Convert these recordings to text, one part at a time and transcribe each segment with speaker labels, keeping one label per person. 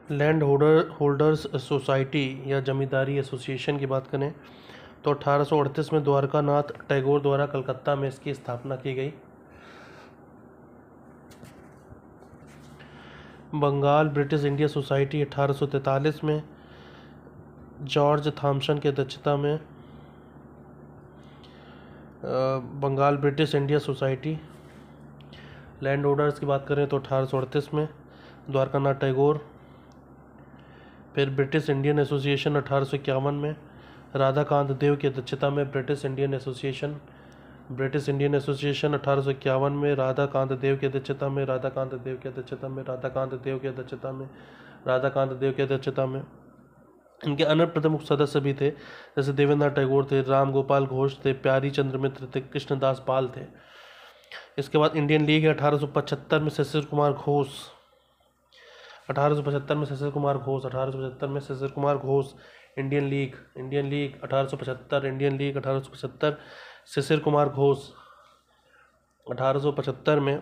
Speaker 1: Land holders society या जमींदारी association की बात करें तो 1838 में द्वारका नाथ टैगोर द्वारा कलकत्ता में इसकी स्थापना की गई। बंगाल ब्रिटिश इंडिया सोसाइटी 1843 में जॉर्ज थॉमसन की अध्यक्षता में Bengal British India society. Land owners की बात करें तो 1838 में द्वारका नाथ टैगोर। फिर ब्रिटिश इंडियन एसोसिएशन 1851 में राधाकांत देव की अध्यक्षता में ब्रिटिश इंडियन एसोसिएशन। 1851 में राधाकांत देव की अध्यक्षता में इनके अन्य प्रमुख सदस्य भी थे, जैसे देवेंद्रनाथ टैगोर थे, राम गोपाल घोष थे, प्यारी चंद्र मित्र थे, कृष्णदास पाल थे। इसके बाद इंडियन लीग है 1875 में शशिर कुमार घोष। 1875 में शशिर कुमार घोष इंडियन लीग 1875 शशिर कुमार घोष। 1875 में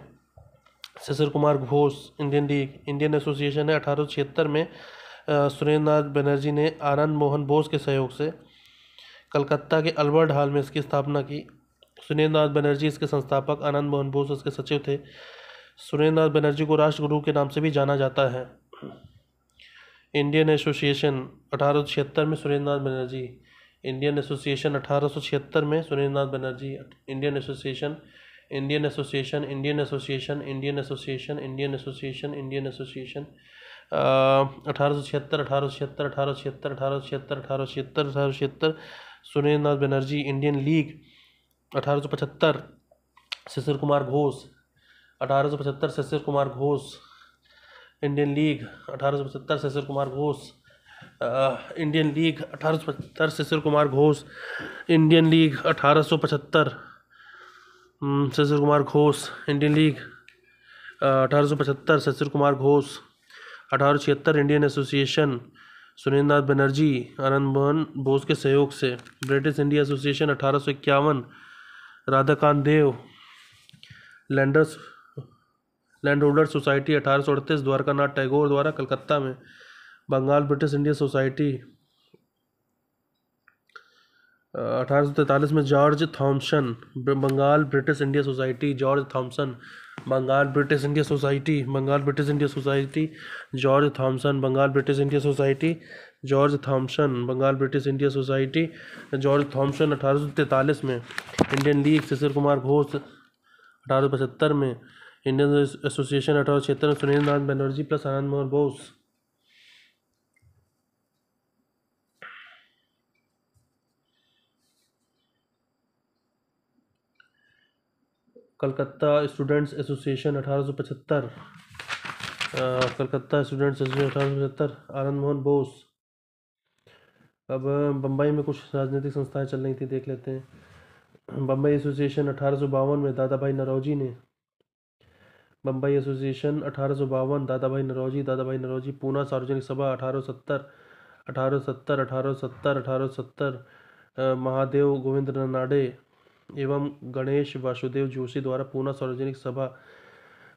Speaker 1: Shishir Kumar Ghosh Indian league. Indian association है 1876 में सुरेंद्रनाथ बनर्जी ने आनंद मोहन बोस के सहयोग से कलकत्ता के अल्बर्ट हॉल में इसकी स्थापना की। सुरेंद्रनाथ बनर्जी इसके संस्थापक, आनंद मोहन बोस इसके सचिव थे। सुरेंद्रनाथ बनर्जी को राष्ट्रगुरु के नाम से भी जाना जाता है। इंडियन एसोसिएशन 1876 में सुरेंद्रनाथ बनर्जी। इंडियन एसोसिएशन 1876 में Surendranath Banerjee. Indian association 1876 Surendranath Banerjee. Indian league 1875 Shishir Kumar Ghosh. 1875 Shishir Kumar Ghosh Indian league 1875 Shishir Kumar Ghosh. Indian league 1875 Shishir Kumar Ghosh. Indian league 1875 Shishir Kumar Ghosh. Indian league 1875 Shishir Kumar Ghosh. 1876 Indian association Surendranath Banerjee, Anand Mohan Bose के सहयोग से। British India association 1851 Radhakant Dev. Land holder society 1838 Dwarka Nath Tagore द्वारा कलकत्ता में। बंगाल ब्रिटिश इंडिया सोसाइटी 1843 में George Thomson. Bengal British India society George Thomson. Bengal British India society George Thomson. Bengal British India society George Thomson. Bengal British India society George Thomson 1843 में। Indian league Shishir Kumar Ghosh 1875 में। Indian association 1876 में Surendranath Banerjee plus Anand Mohan Bose. Calcutta students association 1875 Calcutta students association 1875 Anand Mohan Bose. अब बम्बई में कुछ राजनीतिक संस्थाएं चल रही थी, देख लेते हैं। बम्बई एसोसिएशन 1852 में दादा भाई नौरोजी ने। बम्बई एसोसिएशन 1852 दादा भाई नौरोजी। पूना सार्वजनिक सभा 1870 महादेव गोविंद रनाडे एवं गणेश वासुदेव जोशी द्वारा पूना सार्वजनिक सभा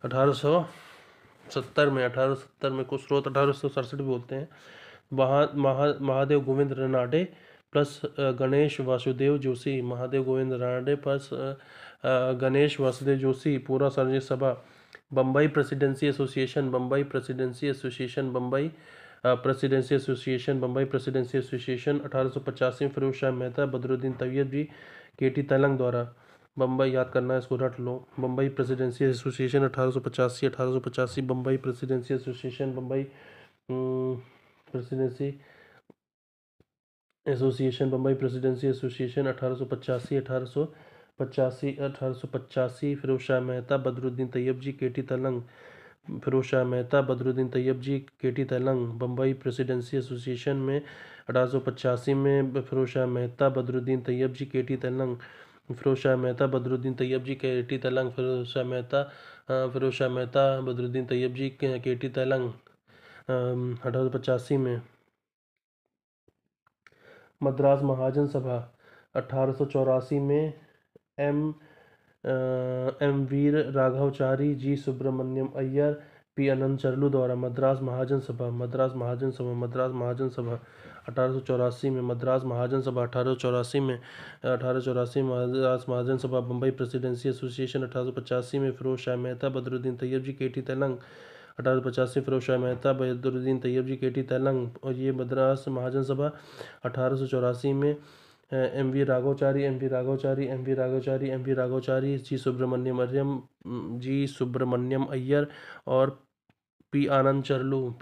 Speaker 1: 1870 में कुछ स्रोत 1867 भी बोलते हैं। महादेव गोविंद रनाडे प्लस गणेश वासुदेव जोशी। महादेव गोविंद रनाडे प्लस गणेश वासुदेव जोशी पूना सार्वजनिक सभा। बम्बई प्रेसिडेंसी एसोसिएशन 1885 में फिरोज शाह मेहता, बदरुद्दीन तैयब, केटी तैलंग द्वारा। बम्बई याद करना है, इसको रट लो। Bombay presidency association 1885 Bombay presidency association 1885 Firoz Shah Mehta, Badruddin Tyab ji, K T Telang. Bombay presidency association में 1885 में Firoz Shah Mehta, Badruddin Tyab ji, K T Tailang. Firoz Shah Mehta, Badruddin Tyab ji, K T Tailang. Firoz Shah Mehta, Badruddin Tyab ji, K T Tailang 1885 में। मद्रास महाजन सभा 1884 में एम वीर राघवचारी, जी सुब्रमण्यम अय्यर, पी अनंत चरलू द्वारा मद्रास महाजन सभा 1884 में, मद्रास महाजन सभा 1884 में, मद्रास महाजन सभा, बम्बई प्रेसिडेंसी एसोसिएशन 1885 में, फिरोज शाह मेहता, बदरुद्दीन तैयब जी, केटी तेलंग 1885, फिरोज शाह मेहता, बदरुद्दीन तैयब जी, केटी तेलंग। और ये मद्रास महाजन सभा 1884 में एम वी राघवाचारी, जी सुब्रमण्यम अय्यर और पी आनंद चार्लू,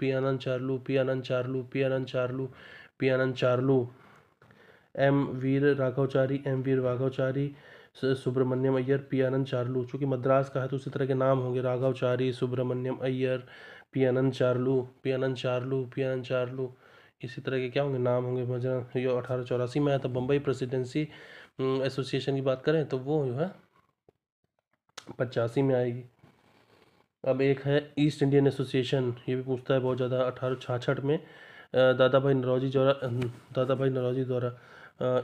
Speaker 1: एम वीर राघवाचारी, सुब्रमण्यम अय्यर, पी आनंद चार्लू। चूँकि मद्रास का है तो उसी तरह के नाम होंगे, राघवाचारी, सुब्रमण्यम अय्यर, पी आनंद चार्लू, इसी तरह के क्या होंगे नाम होंगे। ये 1884 में आया था। बम्बई प्रेसिडेंसी एसोसिएशन की बात करें तो वो जो है 85 में आएगी। अब एक है ईस्ट इंडियन एसोसिएशन, ये भी पूछता है बहुत ज़्यादा। 1866 में दादा भाई नौरोजी द्वारा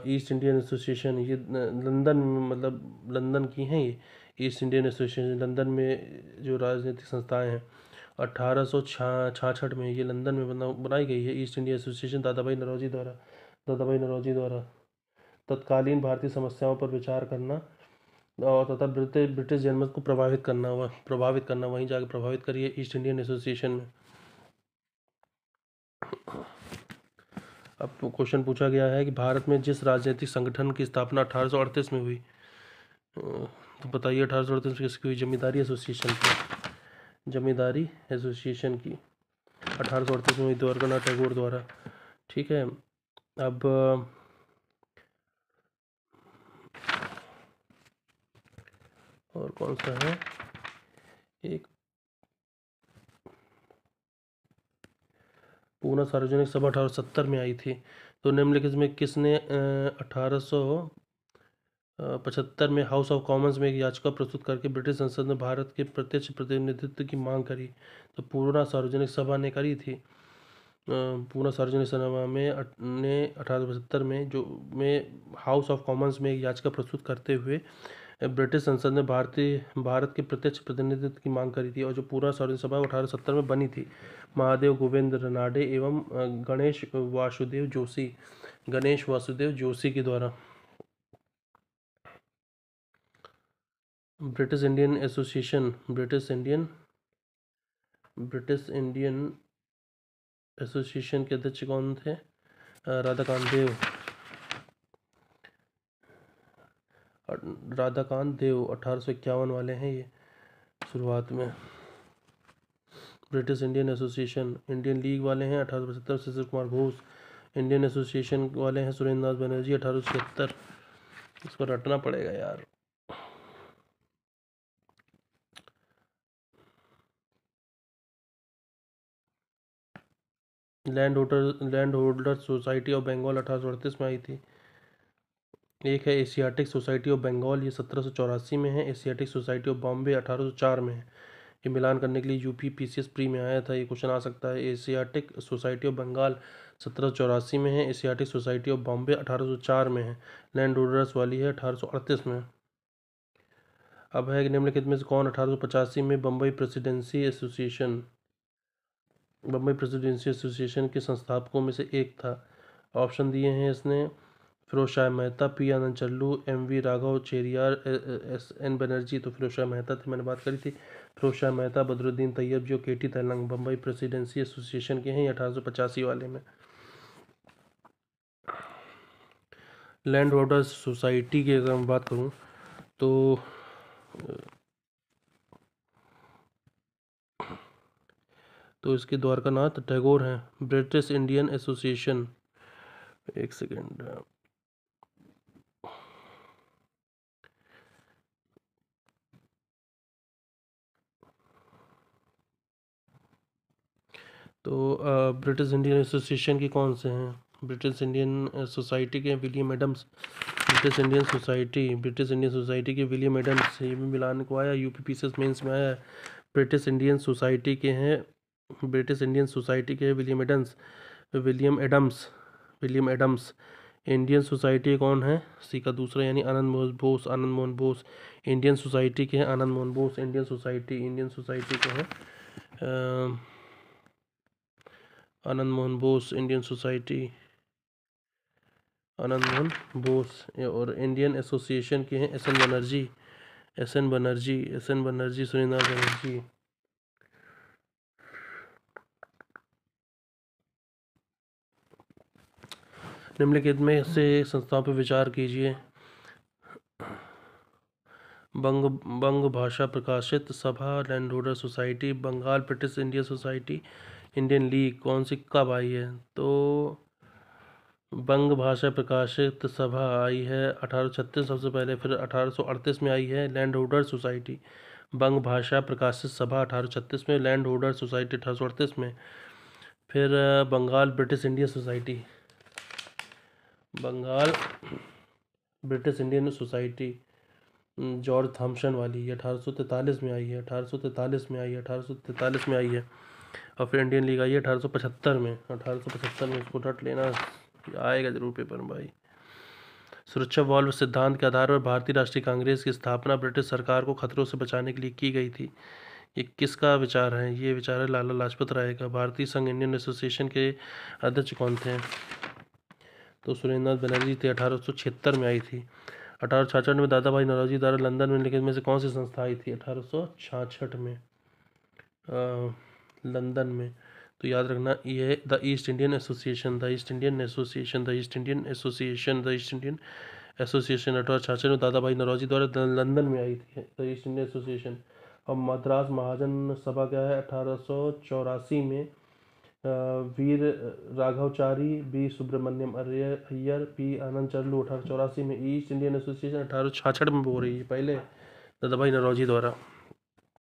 Speaker 1: ईस्ट इंडियन एसोसिएशन, ये लंदन मतलब लंदन की हैं ये ईस्ट इंडियन एसोसिएशन, लंदन में जो राजनीतिक संस्थाएं हैं। 1866 में ये लंदन में बनाई गई है ईस्ट इंडिया एसोसिएशन दादा भाई नौरोजी द्वारा तत्कालीन भारतीय समस्याओं पर विचार करना और तथा ब्रिटिश जनमत को प्रभावित करना, वहीं जाकर प्रभावित करिए ईस्ट इंडियन एसोसिएशन में। अब क्वेश्चन पूछा गया है कि भारत में जिस राजनीतिक संगठन की स्थापना 1838 में हुई, तो बताइए 1838 में किसकी हुई? जमींदारी एसोसिएशन की 1838 में हुई, द्वारकानाथ टैगोर द्वारा। ठीक है, अब और कौन सा है, एक पूना सार्वजनिक सभा 1870 में आई थी। तो निम्नलिखित में किसने 1875 में हाउस ऑफ कॉमन्स में एक याचिका प्रस्तुत करके ब्रिटिश संसद में भारत के प्रत्यक्ष प्रतिनिधित्व की मांग करी? तो पूना सार्वजनिक सभा ने करी थी। पूना सार्वजनिक सभा में ने 1875 में हाउस ऑफ कॉमन्स में एक याचिका प्रस्तुत करते हुए ब्रिटिश संसद में भारत के प्रत्यक्ष प्रतिनिधित्व की मांग करी थी। और जो पूरा सार्वजनिक सभा 1870 में बनी थी महादेव गोविंद रनाडे एवं गणेश वासुदेव जोशी के द्वारा। ब्रिटिश इंडियन एसोसिएशन के अध्यक्ष कौन थे? राधाकांत देव 1851 वाले हैं ये शुरुआत में। British Indian association, Indian league वाले हैं 1875 शिशिर कुमार घोष, इंडियन एसोसिएशन वाले हैं सुरेंद्र नाथ बनर्जी 1876। इसको रटना पड़ेगा यार। Land holder society of Bengal 1838 में आई थी। एक है एशियाटिक सोसाइटी ऑफ बंगाल, ये 1784 में है। एशियाटिक सोसाइटी ऑफ बॉम्बे 1804 में है। ये मिलान करने के लिए यूपी पीसीएस प्री में आया था, ये क्वेश्चन आ सकता है। एशियाटिक सोसाइटी ऑफ बंगाल 1784 में है। एशियाटिक सोसाइटी ऑफ बॉम्बे 1804 में है। लैंड होल्डर्स वाली है 1838 में। अब है कि निम्नलिखित में से कौन 1885 में बम्बई प्रेसिडेंसी एसोसिएशन के संस्थापकों में से एक था? ऑप्शन दिए हैं इसने, Firoz Shah Mehta, P Anand Charlu, M V Raghava Chariar, S N Banerjee. तो फिरोज शाह मेहता थी, मैंने बात करी थी। फिरोज शाह मेहता, बदरुद्दीन तैयब जी और केटी तेलंग बम्बई प्रेसिडेंसी एसोसिएशन के हैं 1885 वाले में। लैंड होल्डर्स सोसाइटी की अगर मैं बात करूं तो इसके द्वारकानाथ टैगोर हैं। ब्रिटिश इंडियन एसोसिएशन, एक सेकेंड, तो ब्रिटिश इंडियन एसोसिएशन की कौन से हैं? ब्रिटिश इंडियन सोसाइटी के William Adams. British Indian society के विलियम एडम्स, ये भी मिलान को आया, यूपी पीसीएस मेंस में आया है। ब्रिटिश इंडियन सोसाइटी के विलियम एडम्स। इंडियन सोसाइटी कौन है? सी का दूसरा यानी आनंद मोहन बोस। इंडियन सोसाइटी के हैं आनंद मोहन बोस। इंडियन सोसाइटी के हैं आनंद मोहन बोस इंडियन सोसाइटी, आनंद मोहन बोस। और इंडियन एसोसिएशन के हैं S N Banerjee, S N Banerjee, S N Banerjee, Surendranath Banerjee. निम्नलिखित में से संस्थाओं पर विचार कीजिए। बंग Bhasha Prakashit Sabha, land holder society, Bengal British India society, Indian league. कौन सी कब आई है? तो बंग भाषा प्रकाशित सभा आई है 1836 सबसे पहले, फिर 1838 में आई है लैंड होल्डर सोसाइटी। बंग भाषा प्रकाशित सभा 1836 में, लैंड होल्डर सोसाइटी 1838 में, फिर Bengal British India society, Bengal British Indian society George Thompson वाली, ये 1843 में आई है, 1843 में आई है, 1843 में आई है। और फिर इंडियन लीग आई है 1875 में, 1875 में। इसको रट लेना, आएगा जरूर पेपर में भाई। सुरक्षा वाल्व सिद्धांत के आधार पर भारतीय राष्ट्रीय कांग्रेस की स्थापना ब्रिटिश सरकार को खतरों से बचाने के लिए की गई थी। ये किसका विचार है? ये विचार है लाला लाजपत राय का। भारतीय संघ इंडियन एसोसिएशन के अध्यक्ष कौन थे? तो सुरेंद्रनाथ बनर्जी थे, 1876 में आई थी। 1866 में दादा भाई नौरोजी द्वारा लंदन में निम्नलिखित में से कौन सी संस्था आई थी? 1866 में लंदन में। तो याद रखना ये है the east Indian association, the east Indian association, the east Indian association, the east Indian association. 1866 में दादा भाई नौरोजी द्वारा लंदन में आई थी द ईस्ट इंडियन एसोसिएशन। और मद्रास महाजन सभा क्या है? 1884 में वीर राघवचारी, बी सुब्रमण्यम अय्यर, पी आनंद चरलू। 1884 में ईस्ट इंडियन एसोसिएशन, 1866 में हो रही है पहले दादा भाई नौरोजी द्वारा।